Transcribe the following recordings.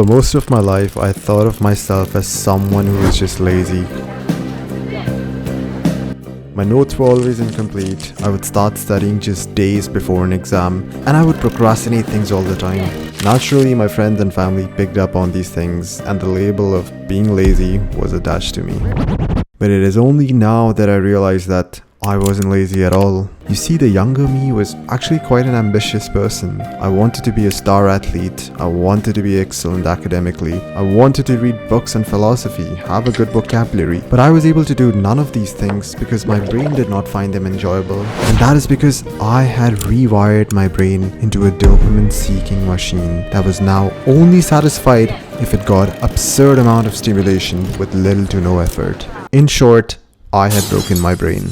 For most of my life, I thought of myself as someone who was just lazy. My notes were always incomplete. I would start studying just days before an exam, and I would procrastinate things all the time. Naturally, my friends and family picked up on these things, and the label of being lazy was attached to me. But it is only now that I realize that I wasn't lazy at all. You see, the younger me was actually quite an ambitious person. I wanted to be a star athlete. I wanted to be excellent academically. I wanted to read books on philosophy, have a good vocabulary. But I was able to do none of these things because my brain did not find them enjoyable. And that is because I had rewired my brain into a dopamine-seeking machine that was now only satisfied if it got absurd amount of stimulation with little to no effort. In short, I had broken my brain.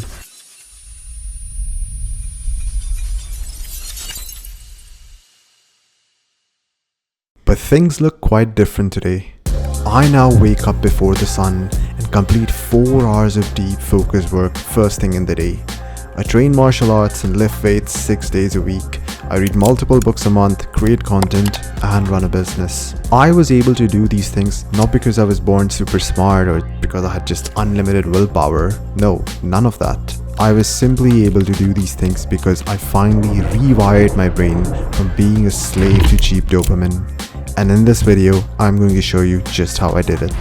But things look quite different today. I now wake up before the sun and complete 4 hours of deep focused work first thing in the day. I train martial arts and lift weights 6 days a week. I read multiple books a month, create content, and run a business. I was able to do these things not because I was born super smart or because I had just unlimited willpower. No, none of that. I was simply able to do these things because I finally rewired my brain from being a slave to cheap dopamine. And in this video, I'm going to show you just how I did it.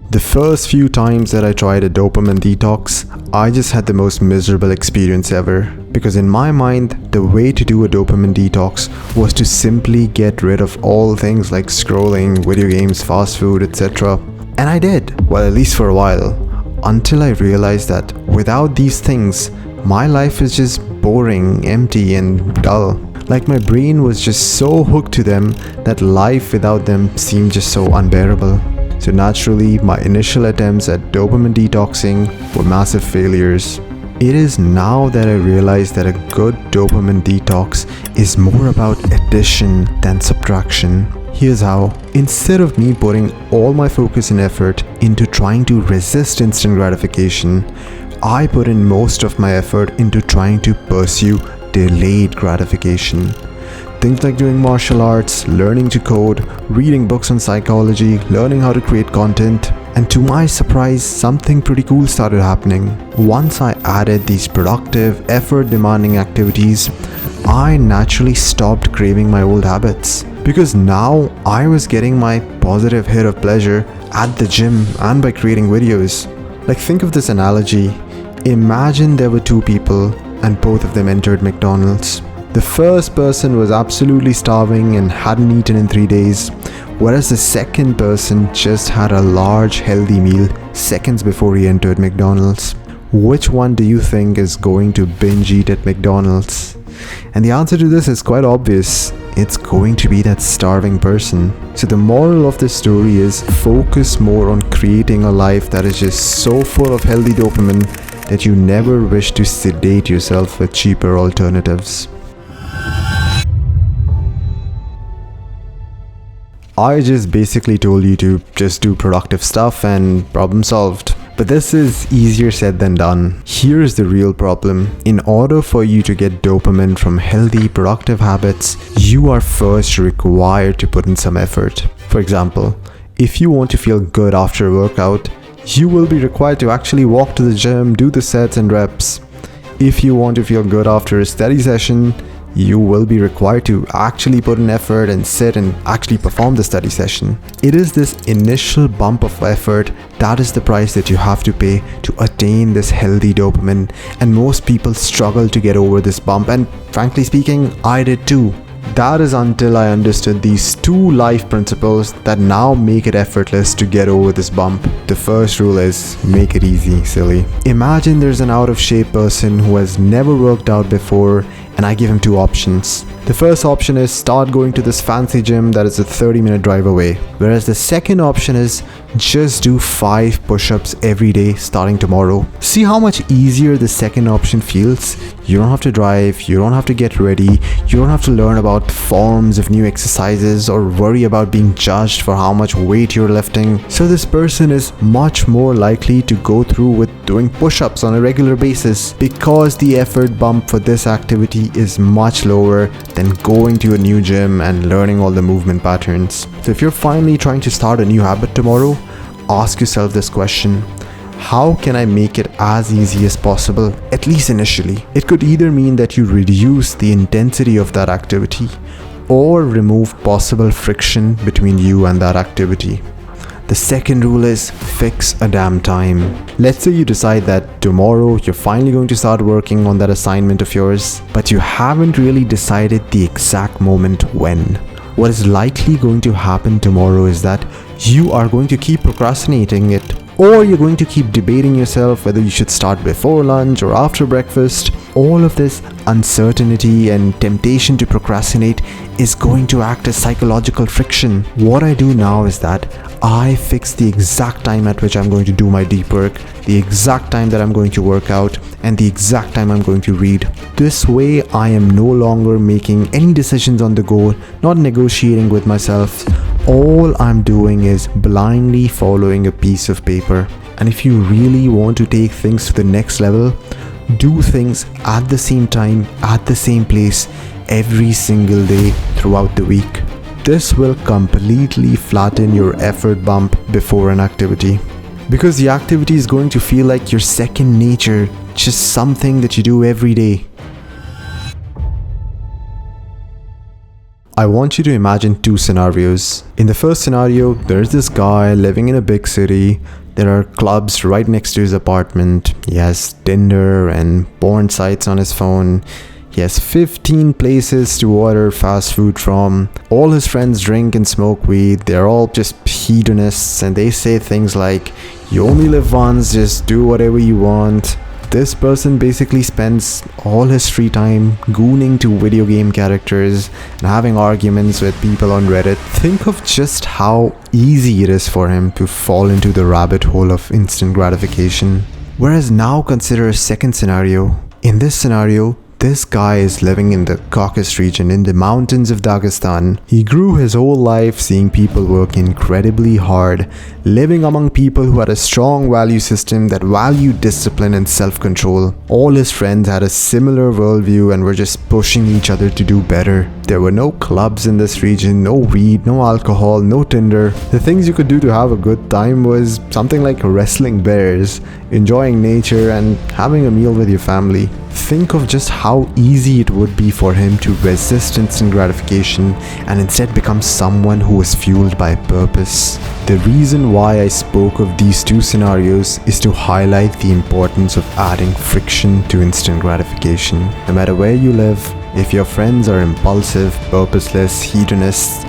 The first few times that I tried a dopamine detox, I just had the most miserable experience ever. Because in my mind, the way to do a dopamine detox was to simply get rid of all things like scrolling, video games, fast food, etc. And I did, well, at least for a while. Until I realized that without these things, my life is just boring, empty, and dull. Like my brain was just so hooked to them that life without them seemed just so unbearable. So naturally, my initial attempts at dopamine detoxing were massive failures. It is now that I realize that a good dopamine detox is more about addition than subtraction. Here's how. Instead of me putting all my focus and effort into trying to resist instant gratification, I put in most of my effort into trying to pursue delayed gratification. Things like doing martial arts, learning to code, reading books on psychology, learning how to create content. And to my surprise, something pretty cool started happening. Once I added these productive, effort-demanding activities, I naturally stopped craving my old habits. Because now I was getting my positive hit of pleasure at the gym and by creating videos. Like, think of this analogy. Imagine there were 2 people and both of them entered McDonald's. The first person was absolutely starving and hadn't eaten in 3 days, whereas the second person just had a large healthy meal seconds before he entered McDonald's. Which one do you think is going to binge eat at McDonald's? And the answer to this is quite obvious. It's going to be that starving person. So the moral of this story is focus more on creating a life that is just so full of healthy dopamine that you never wish to sedate yourself with cheaper alternatives. I just basically told you to just do productive stuff and problem solved. But this is easier said than done. Here's the real problem. In order for you to get dopamine from healthy, productive habits, you are first required to put in some effort. For example, if you want to feel good after a workout, you will be required to actually walk to the gym, do the sets and reps. If you want to feel good after a study session, you will be required to actually put in effort and sit and actually perform the study session. It is this initial bump of effort that is the price that you have to pay to attain this healthy dopamine, and most people struggle to get over this bump, and frankly speaking, I did too. That is until I understood these 2 life principles that now make it effortless to get over this bump. The first rule is make it easy, silly. Imagine there's an out of shape person who has never worked out before and I give him two options. The first option is start going to this fancy gym that is a 30-minute drive away. Whereas the second option is just do 5 push-ups every day starting tomorrow. See how much easier the second option feels? You don't have to drive, you don't have to get ready, you don't have to learn about forms of new exercises or worry about being judged for how much weight you're lifting. So this person is much more likely to go through with doing push-ups on a regular basis because the effort bump for this activity is much lower than going to a new gym and learning all the movement patterns. So if you're finally trying to start a new habit tomorrow, ask yourself this question: how can I make it as easy as possible, at least initially? It could either mean that you reduce the intensity of that activity or remove possible friction between you and that activity. The second rule is fix a damn time. Let's say you decide that tomorrow you're finally going to start working on that assignment of yours, but you haven't really decided the exact moment when. What is likely going to happen tomorrow is that you are going to keep procrastinating it, or you're going to keep debating yourself whether you should start before lunch or after breakfast. All of this uncertainty and temptation to procrastinate is going to act as psychological friction. What I do now is that I fix the exact time at which I'm going to do my deep work, the exact time that I'm going to work out, and the exact time I'm going to read. This way, I am no longer making any decisions on the go, not negotiating with myself. All I'm doing is blindly following a piece of paper. And if you really want to take things to the next level, do things at the same time, at the same place, every single day throughout the week. This will completely flatten your effort bump before an activity, because the activity is going to feel like your second nature, just something that you do every day. I want you to imagine 2 scenarios. In the first scenario, there's this guy living in a big city. There are clubs right next to his apartment. He has Tinder and porn sites on his phone. He has 15 places to order fast food from. All his friends drink and smoke weed. They're all just hedonists, and they say things like, "You only live once, just do whatever you want." This person basically spends all his free time gooning to video game characters and having arguments with people on Reddit. Think of just how easy it is for him to fall into the rabbit hole of instant gratification. Whereas now consider a second scenario. In this scenario, this guy is living in the Caucasus region in the mountains of Dagestan. He grew his whole life seeing people work incredibly hard, living among people who had a strong value system that valued discipline and self-control. All his friends had a similar worldview and were just pushing each other to do better. There were no clubs in this region, no weed, no alcohol, no Tinder. The things you could do to have a good time was something like wrestling bears, enjoying nature, and having a meal with your family. Think of just how easy it would be for him to resist instant gratification and instead become someone who was fueled by purpose. The reason why I spoke of these 2 scenarios is to highlight the importance of adding friction to instant gratification. No matter where you live, if your friends are impulsive, purposeless, hedonists,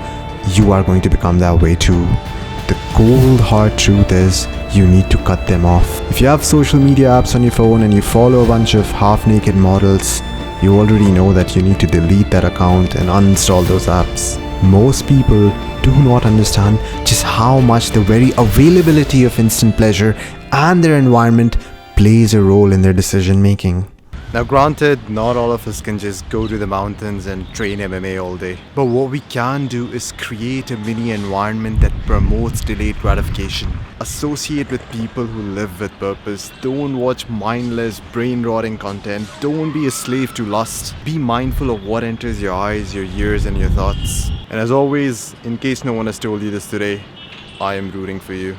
you are going to become that way too. The cold hard truth is, you need to cut them off. If you have social media apps on your phone and you follow a bunch of half-naked models, you already know that you need to delete that account and uninstall those apps. Most people do not understand just how much the very availability of instant pleasure and their environment plays a role in their decision making. Now granted, not all of us can just go to the mountains and train MMA all day. But what we can do is create a mini environment that promotes delayed gratification. Associate with people who live with purpose. Don't watch mindless, brain-rotting content. Don't be a slave to lust. Be mindful of what enters your eyes, your ears, and your thoughts. And as always, in case no one has told you this today, I am rooting for you.